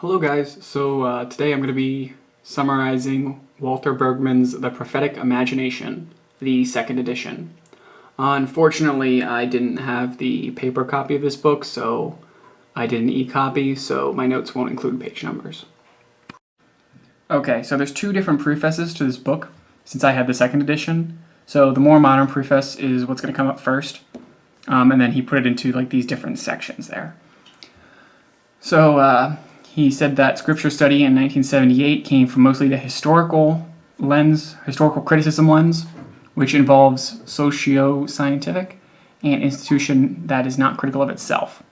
Hello guys, today I'm going to be summarizing Walter Bergman's The Prophetic Imagination, the second edition. Unfortunately, I didn't have the paper copy of this book, so I did an e-copy, so my notes won't include page numbers. Okay, so there's two different prefaces to this book, since I had the second edition. So the more modern preface is what's going to come up first, and then he put it into like these different sections there. So, he said that scripture study in 1978 came from mostly the historical criticism lens, which involves socio-scientific and institution that is not critical of itself.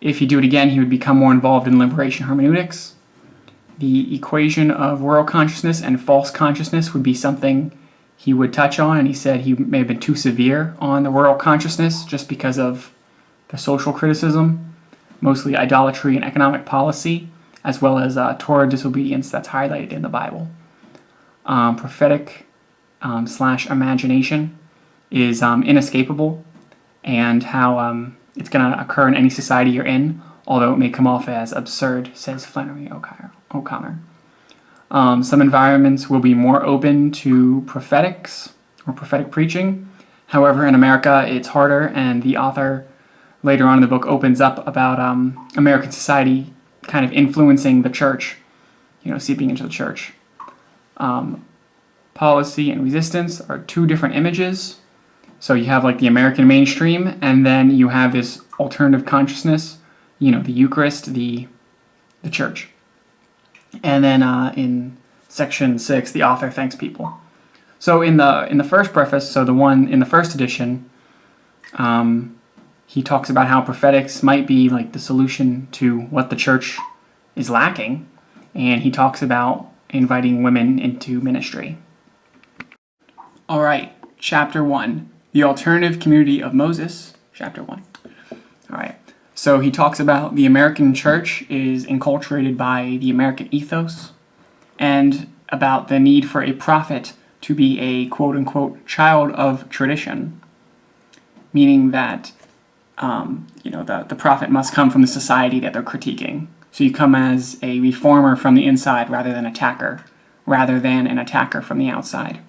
If he do it again, he would become more involved in liberation hermeneutics. The equation of world consciousness and false consciousness would be something he would touch on, and he said he may have been too severe on the world consciousness just because of the social criticism, mostly idolatry and economic policy, as well as Torah disobedience that's highlighted in the Bible. Prophetic / imagination is inescapable, and how it's going to occur in any society you're in, although it may come off as absurd, says Flannery O'Connor. Some environments will be more open to prophetics or prophetic preaching. However, in America, it's harder, and the author later on in the book opens up about American society kind of influencing the church, seeping into the church. Policy and resistance are two different images. So you have like the American mainstream, and then you have this alternative consciousness, the Eucharist, the church. And then in section 6, the author thanks people. So in the first preface, so the one in the first edition, he talks about how prophetics might be like the solution to what the church is lacking, and he talks about inviting women into ministry. All right, chapter 1, the alternative community of Moses, chapter 1. All right, so he talks about the American church is enculturated by the American ethos, and about the need for a prophet to be a quote-unquote child of tradition, meaning that the prophet must come from the society that they're critiquing. So you come as a reformer from the inside rather than an attacker from the outside.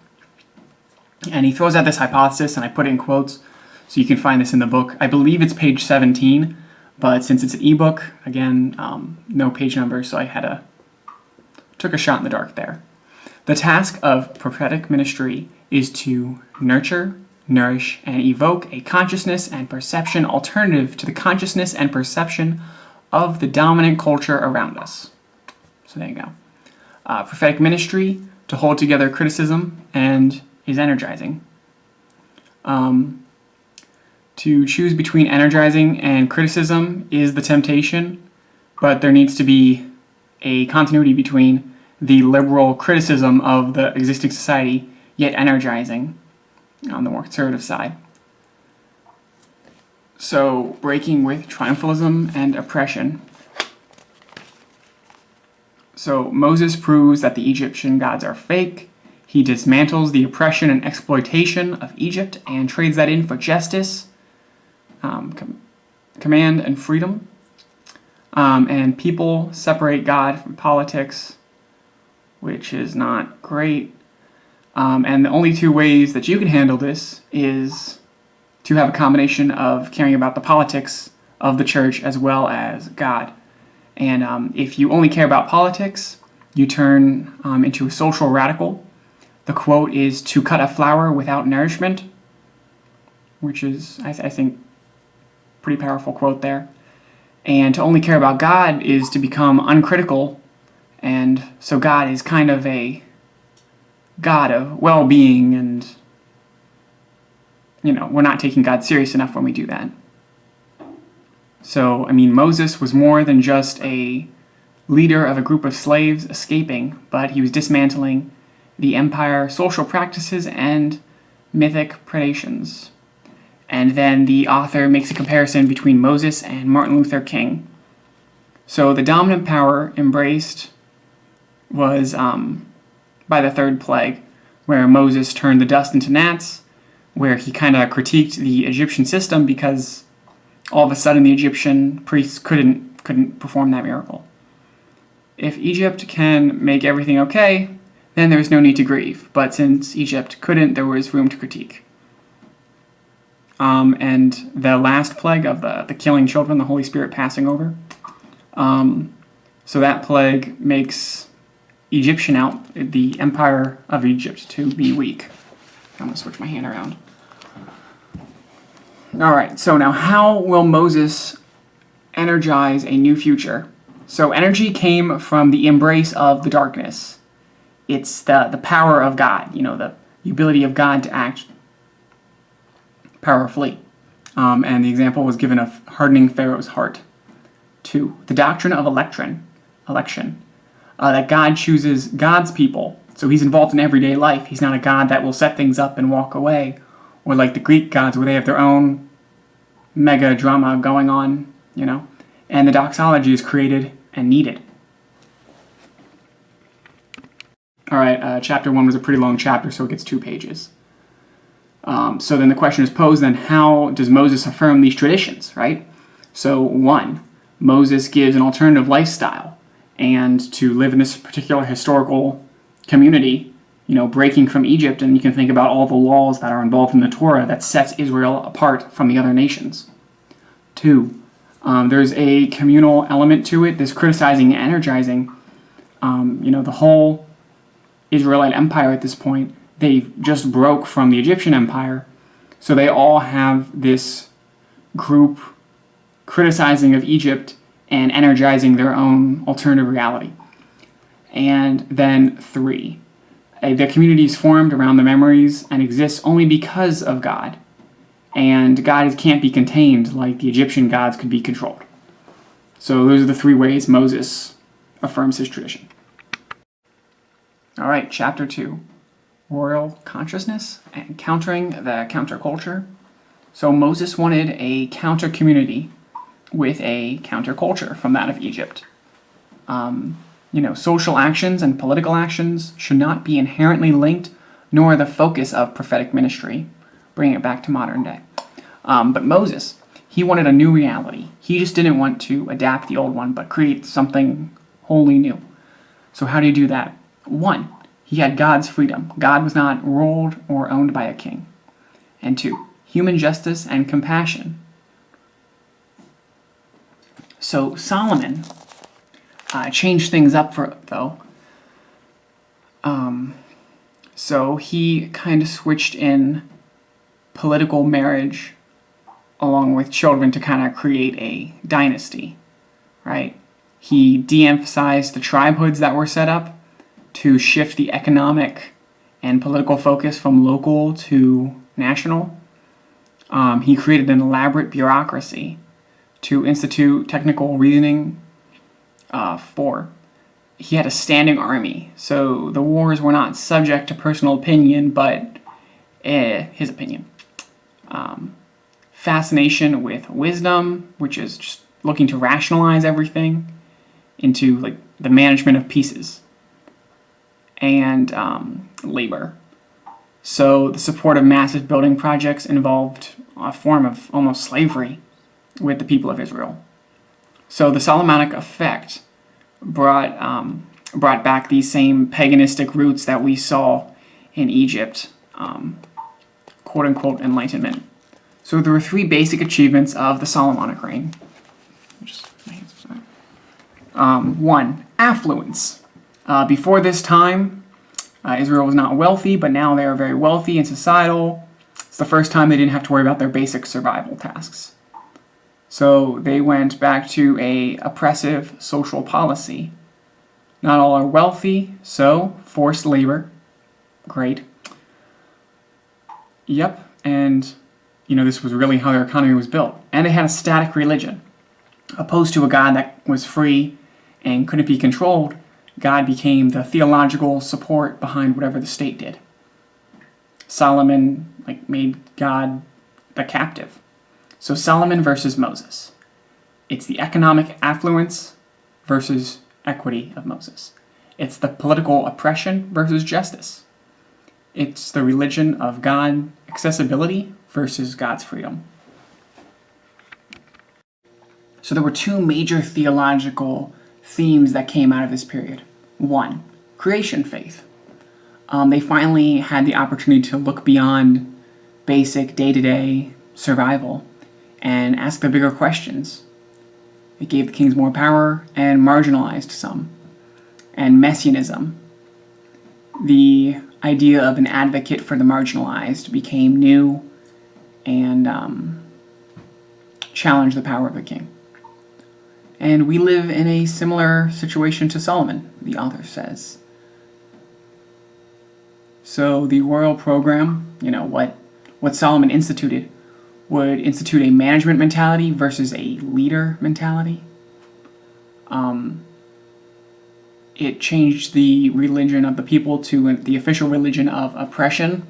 And he throws out this hypothesis, and I put it in quotes, so you can find this in the book. I believe it's page 17, but since it's an ebook, again, no page number, so I took a shot in the dark there. The task of prophetic ministry is to nurture, nourish, and evoke a consciousness and perception alternative to the consciousness and perception of the dominant culture around us. So there you go. Prophetic ministry, to hold together criticism, and is energizing. To choose between energizing and criticism is the temptation, but there needs to be a continuity between the liberal criticism of the existing society, yet energizing on the more conservative side. So, breaking with triumphalism and oppression. So, Moses proves that the Egyptian gods are fake. He dismantles the oppression and exploitation of Egypt and trades that in for justice, command, and freedom. And people separate God from politics, which is not great. And the only two ways that you can handle this is to have a combination of caring about the politics of the church as well as God. And if you only care about politics, you turn into a social radical. The quote is, "to cut a flower without nourishment," which is, I think, pretty powerful quote there. And to only care about God is to become uncritical, and so God is kind of a God of well-being, and we're not taking God serious enough when we do that. So, Moses was more than just a leader of a group of slaves escaping, but he was dismantling the empire, social practices, and mythic predations. And then the author makes a comparison between Moses and Martin Luther King. So the dominant power embraced was by the third plague, where Moses turned the dust into gnats, where he kind of critiqued the Egyptian system because all of a sudden the Egyptian priests couldn't couldn't perform that miracle. If Egypt can make everything okay, then there's no need to grieve. But since Egypt couldn't, there was room to critique. And the last plague of the killing children, the Holy Spirit passing over. So that plague makes the empire of Egypt, to be weak. I'm going to switch my hand around. All right, so now how will Moses energize a new future? So energy came from the embrace of the darkness. It's the power of God, the ability of God to act powerfully. And the example was given of hardening Pharaoh's heart. 2, the doctrine of election. That God chooses God's people. So he's involved in everyday life. He's not a God that will set things up and walk away. Or like the Greek gods where they have their own mega drama going on, And the doxology is created and needed. All right, chapter 1 was a pretty long chapter, so it gets 2 pages. So then the question is posed, then how does Moses affirm these traditions, right? So 1, Moses gives an alternative lifestyle, and to live in this particular historical community, breaking from Egypt, and you can think about all the laws that are involved in the Torah that sets Israel apart from the other nations. 2, there's a communal element to it, this criticizing and energizing. The whole Israelite empire at this point, they just broke from the Egyptian empire, so they all have this group criticizing of Egypt and energizing their own alternative reality. And then 3, the community is formed around the memories and exists only because of God. And God can't be contained like the Egyptian gods could be controlled. So those are the 3 ways Moses affirms his tradition. All right, chapter 2, royal consciousness and countering the counterculture. So Moses wanted a counter community with a counterculture from that of Egypt. Social actions and political actions should not be inherently linked, nor the focus of prophetic ministry. Bring it back to modern day. But Moses, he wanted a new reality. He just didn't want to adapt the old one, but create something wholly new. So how do you do that? 1, he had God's freedom. God was not ruled or owned by a king. And 2, human justice and compassion. So Solomon changed things up though. So he kind of switched in political marriage along with children to kind of create a dynasty, right? He de-emphasized the tribehoods that were set up to shift the economic and political focus from local to national. He created an elaborate bureaucracy to institute technical reasoning. 4, he had a standing army, so the wars were not subject to personal opinion, but his opinion. Fascination with wisdom, which is just looking to rationalize everything into the management of pieces. And labor. So the support of massive building projects involved a form of almost slavery with the people of Israel. So the Solomonic effect brought back these same paganistic roots that we saw in Egypt, quote-unquote enlightenment. So there were 3 basic achievements of the Solomonic reign. 1, affluence. Before this time, Israel was not wealthy, but now they are very wealthy and societal. It's the first time they didn't have to worry about their basic survival tasks. So they went back to a oppressive social policy. Not all are wealthy, so forced labor. Great. Yep, and this was really how their economy was built. And they had a static religion. Opposed to a God that was free and couldn't be controlled, God became the theological support behind whatever the state did. Solomon made God the captive. So Solomon versus Moses. It's the economic affluence versus equity of Moses. It's the political oppression versus justice. It's the religion of God accessibility versus God's freedom. So there were two major theological themes that came out of this period. One, creation faith. They finally had the opportunity to look beyond basic day-to-day survival and ask the bigger questions. It gave the kings more power and marginalized some. And messianism, the idea of an advocate for the marginalized, became new and challenged the power of the king. And we live in a similar situation to Solomon, the author says. So the royal program, what Solomon instituted, would institute a management mentality versus a leader mentality. It changed the religion of the people to the official religion of oppression.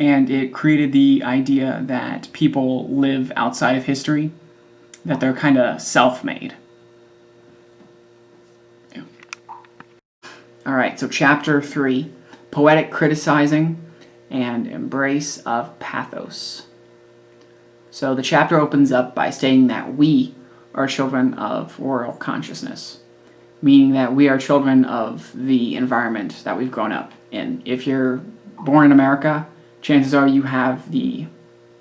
And it created the idea that people live outside of history, that they're kind of self-made. All right, so chapter 3, poetic criticizing and embrace of pathos. So the chapter opens up by stating that we are children of royal consciousness, meaning that we are children of the environment that we've grown up in. If you're born in America, chances are you have the,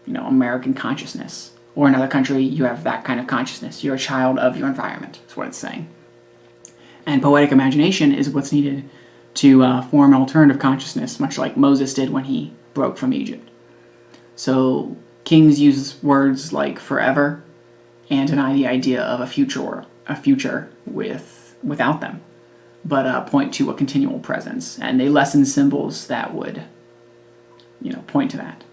American consciousness. Or in another country, you have that kind of consciousness. You're a child of your environment, is what it's saying. And poetic imagination is what's needed to form an alternative consciousness, much like Moses did when he broke from Egypt. So kings use words like forever and deny the idea of a future without them, but point to a continual presence. And they lessen symbols that would, point to that.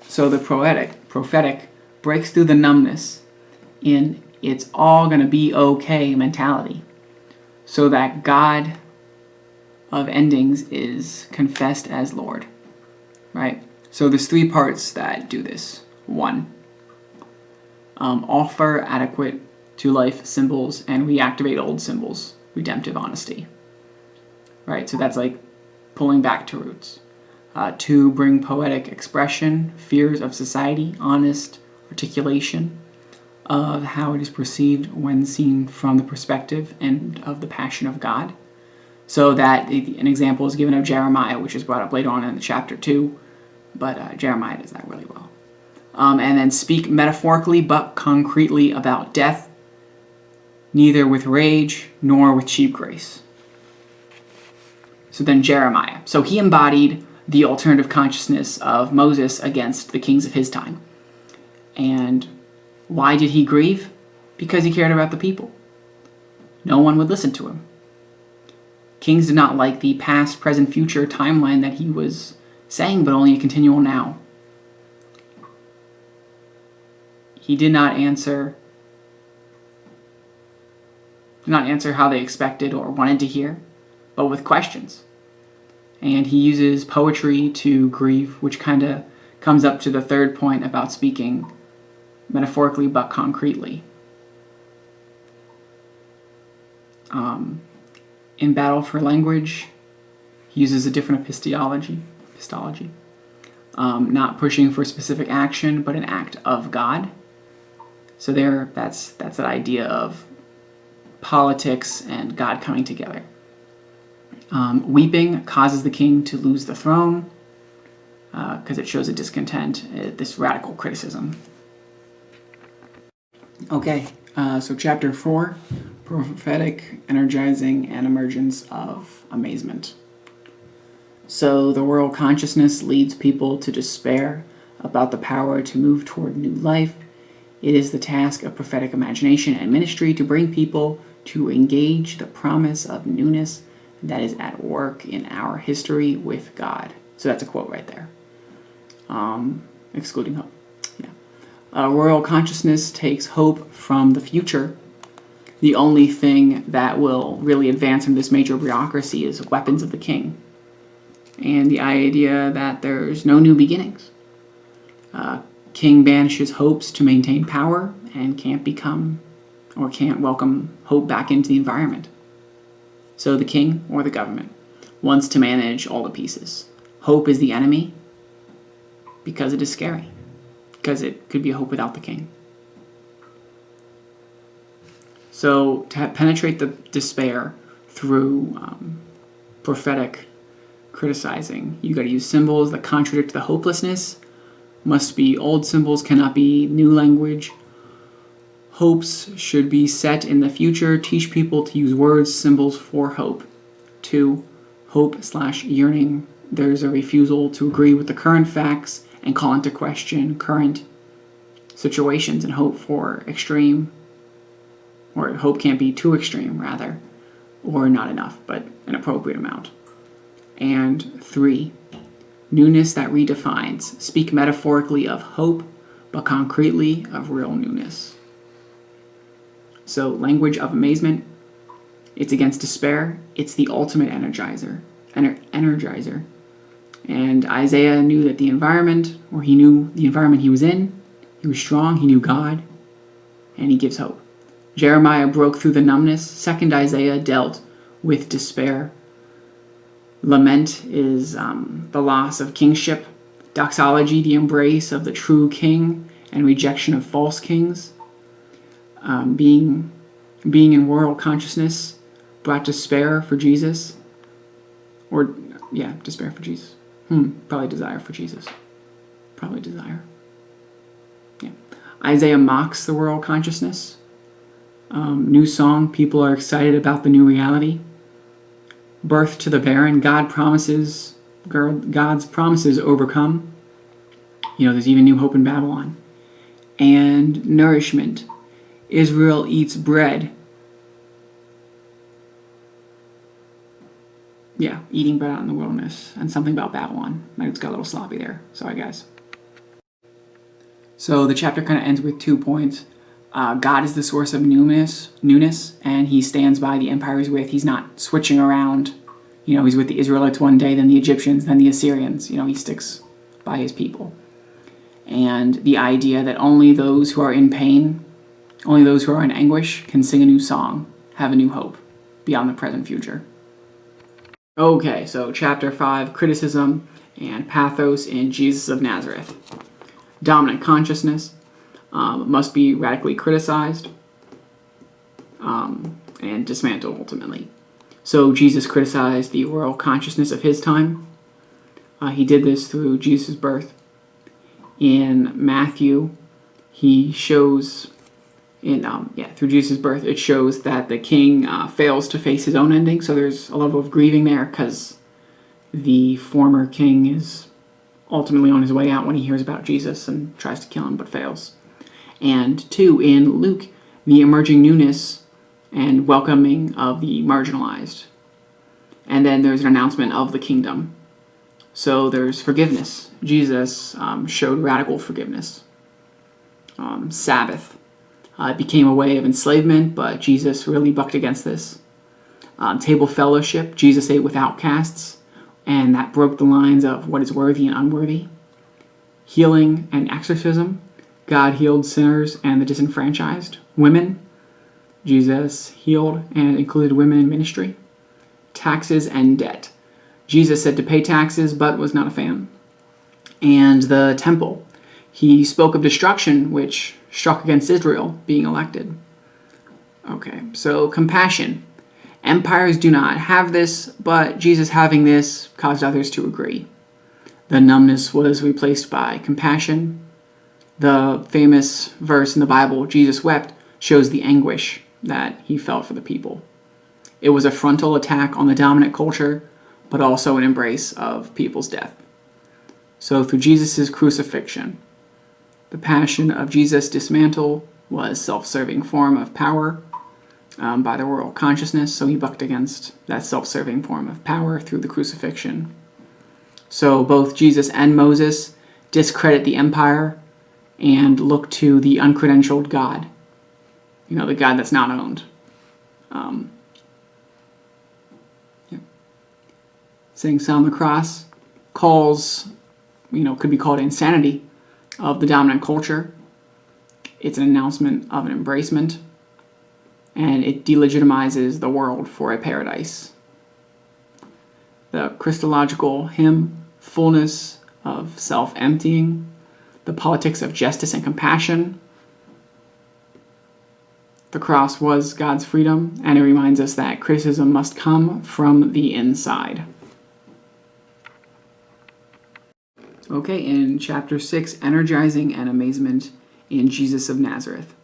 So the prophetic breaks through the numbness in it's all going to be okay mentality, so that God of endings is confessed as Lord, right? So there's 3 parts that do this. 1, offer adequate to life symbols and reactivate old symbols, redemptive honesty, right? So that's like pulling back to roots. 2, bring poetic expression, fears of society, honest articulation of how it is perceived when seen from the perspective and of the passion of God. So that an example is given of Jeremiah, which is brought up later on in the chapter 2, but Jeremiah does that really well. And then speak metaphorically but concretely about death, neither with rage nor with cheap grace. So then Jeremiah. So he embodied the alternative consciousness of Moses against the kings of his time. And why did he grieve? Because he cared about the people. No one would listen to him. Kings did not like the past, present, future timeline that he was saying, but only a continual now. He did not answer how they expected or wanted to hear, but with questions. And he uses poetry to grieve, which kind of comes up to the 3rd point about speaking metaphorically but concretely. In battle for language, he uses a different epistology, not pushing for specific action, but an act of God. So that's that idea of politics and God coming together. Weeping causes the king to lose the throne because it shows a discontent, this radical criticism. Okay, so chapter 4, prophetic, energizing, and emergence of amazement. So the world consciousness leads people to despair about the power to move toward new life. It is the task of prophetic imagination and ministry to bring people to engage the promise of newness that is at work in our history with God. So that's a quote right there. Excluding hope. Yeah. Royal consciousness takes hope from the future. The only thing that will really advance in this major bureaucracy is weapons of the king. And the idea that there's no new beginnings. King banishes hopes to maintain power and can't welcome hope back into the environment. So the king or the government wants to manage all the pieces. Hope is the enemy because it is scary, because it could be a hope without the king. So to penetrate the despair through prophetic criticizing, you got to use symbols that contradict the hopelessness. Must be old symbols, cannot be new language. Hopes should be set in the future. Teach people to use words, symbols for hope. 2. Hope/yearning. There's a refusal to agree with the current facts and call into question current situations and hope for extreme, or hope can't be too extreme, rather, or not enough, but an appropriate amount. And 3. Newness that redefines. Speak metaphorically of hope, but concretely of real newness. So, language of amazement. It's against despair. It's the ultimate energizer. And Isaiah knew that the environment, or he knew the environment he was in. He was strong. He knew God, and he gives hope. Jeremiah broke through the numbness. 2nd Isaiah dealt with despair. Lament is the loss of kingship. Doxology, the embrace of the true king and rejection of false kings. Being in royal consciousness brought despair for Jesus. Despair for Jesus. Probably desire for Jesus. Probably desire. Yeah. Isaiah mocks the royal consciousness. New song, people are excited about the new reality. Birth to the barren, God's promises overcome. There's even new hope in Babylon. And nourishment, Israel eats bread. Yeah, eating bread out in the wilderness. And something about Babylon. I just got a little sloppy there. Sorry, guys. So the chapter kind of ends with 2 points. God is the source of newness, and he stands by the empire he's with. He's not switching around. He's with the Israelites one day, then the Egyptians, then the Assyrians. He sticks by his people. And the idea that only those who are in pain, only those who are in anguish can sing a new song, have a new hope beyond the present future. Okay, so chapter 5, criticism and pathos in Jesus of Nazareth. Dominant consciousness. Must be radically criticized and dismantled ultimately. So Jesus criticized the royal consciousness of his time. He did this through Jesus' birth. In Matthew, he shows, through Jesus' birth, it shows that the king fails to face his own ending. So there's a level of grieving there because the former king is ultimately on his way out when he hears about Jesus and tries to kill him but fails. And 2, in Luke, the emerging newness and welcoming of the marginalized. And then there's an announcement of the kingdom. So there's forgiveness. Jesus showed radical forgiveness. Sabbath became a way of enslavement, but Jesus really bucked against this. Table fellowship, Jesus ate with outcasts, and that broke the lines of what is worthy and unworthy. Healing and exorcism, God healed sinners and the disenfranchised. Women, Jesus healed and included women in ministry. Taxes and debt. Jesus said to pay taxes, but was not a fan. And the temple. He spoke of destruction, which struck against Israel being elected. Okay, so compassion. Empires do not have this, but Jesus having this caused others to agree. The numbness was replaced by compassion. The famous verse in the Bible, Jesus wept, shows the anguish that he felt for the people. It was a frontal attack on the dominant culture, but also an embrace of people's death. So through Jesus' crucifixion, the passion of Jesus' dismantle was self-serving form of power by the royal consciousness, so he bucked against that self-serving form of power through the crucifixion. So both Jesus and Moses discredit the empire and look to the uncredentialed God, the God that's not owned. Saying so on the cross calls, could be called insanity of the dominant culture. It's an announcement of an embracement, and it delegitimizes the world for a paradise. the Christological hymn, fullness of self-emptying, the politics of justice and compassion. The cross was God's freedom, and it reminds us that criticism must come from the inside. Okay, in chapter 6, energizing and amazement in Jesus of Nazareth.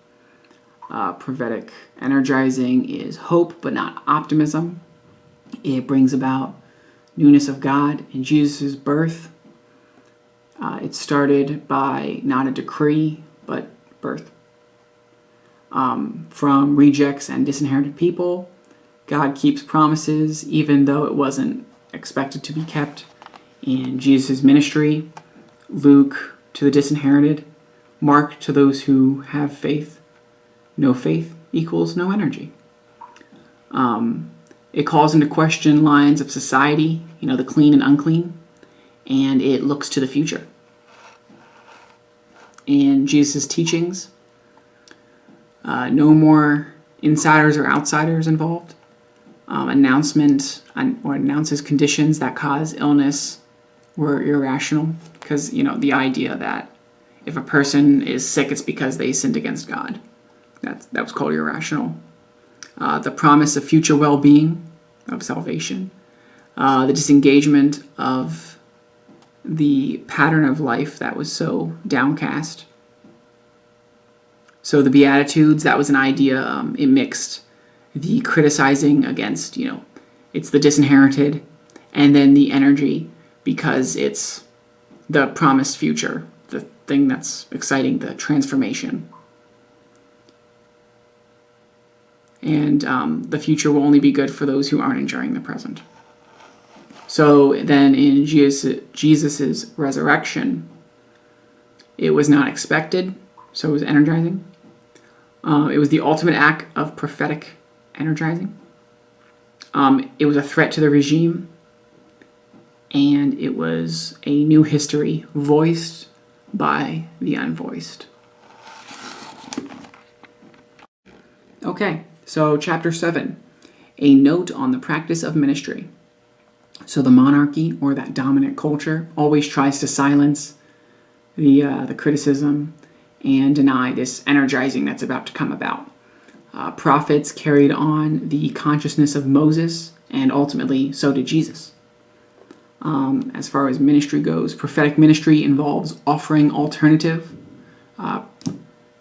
Prophetic energizing is hope, but not optimism. It brings about newness of God in Jesus' birth. It started by not a decree, but birth. From rejects and disinherited people, God keeps promises even though it wasn't expected to be kept. In Jesus' ministry, Luke to the disinherited, Mark to those who have faith. No faith equals no energy. It calls into question lines of society, the clean and unclean, and it looks to the future. In Jesus' teachings, no more insiders or outsiders involved. Announces conditions that cause illness were irrational, because the idea that if a person is sick, it's because they sinned against God. That was called irrational. The promise of future well-being, of salvation. The disengagement of the pattern of life that was so downcast. So the Beatitudes, that was an idea, it mixed the criticizing against, it's the disinherited, and then the energy, because it's the promised future, the thing that's exciting, the transformation. And the future will only be good for those who aren't enjoying the present. So then in Jesus' resurrection, it was not expected, so it was energizing. It was the ultimate act of prophetic energizing. It was a threat to the regime, and it was a new history voiced by the unvoiced. Okay, so chapter 7, a note on the practice of ministry. So the monarchy, or that dominant culture, always tries to silence the criticism and deny this energizing that's about to come about. Prophets carried on the consciousness of Moses, and ultimately so did Jesus. As far as ministry goes, prophetic ministry involves offering alternative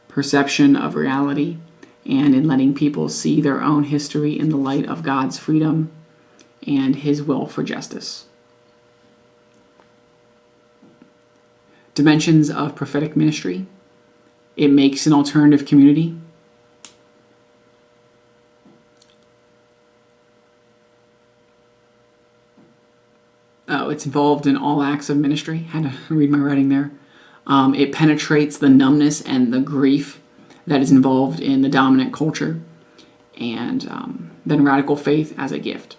perception of reality, and in letting people see their own history in the light of God's freedom and His will for justice. Dimensions of prophetic ministry. It makes an alternative community. It's involved in all acts of ministry. Had to read my writing there. It penetrates the numbness and the grief that is involved in the dominant culture. And then radical faith as a gift.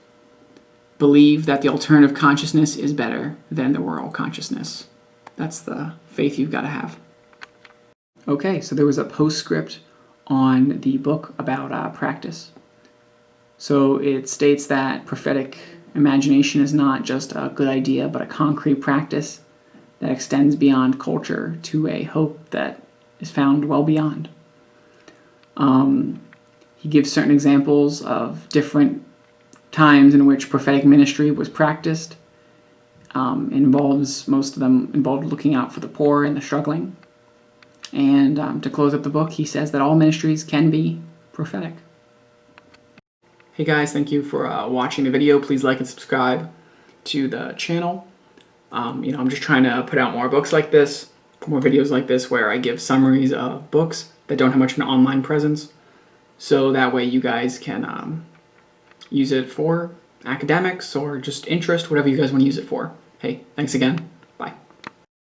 Believe that the alternative consciousness is better than the world consciousness. That's the faith you've got to have. Okay, so there was a postscript on the book about practice. So it states that prophetic imagination is not just a good idea, but a concrete practice that extends beyond culture to a hope that is found well beyond. He gives certain examples of different times in which prophetic ministry was practiced. Most of them involved looking out for the poor and the struggling. And to close up the book, he says that all ministries can be prophetic. Hey guys, thank you for watching the video. Please like and subscribe to the channel. I'm just trying to put out more books like this, more videos like this where I give summaries of books that don't have much of an online presence. So that way you guys can use it for academics or just interest, whatever you guys want to use it for. Hey, thanks again.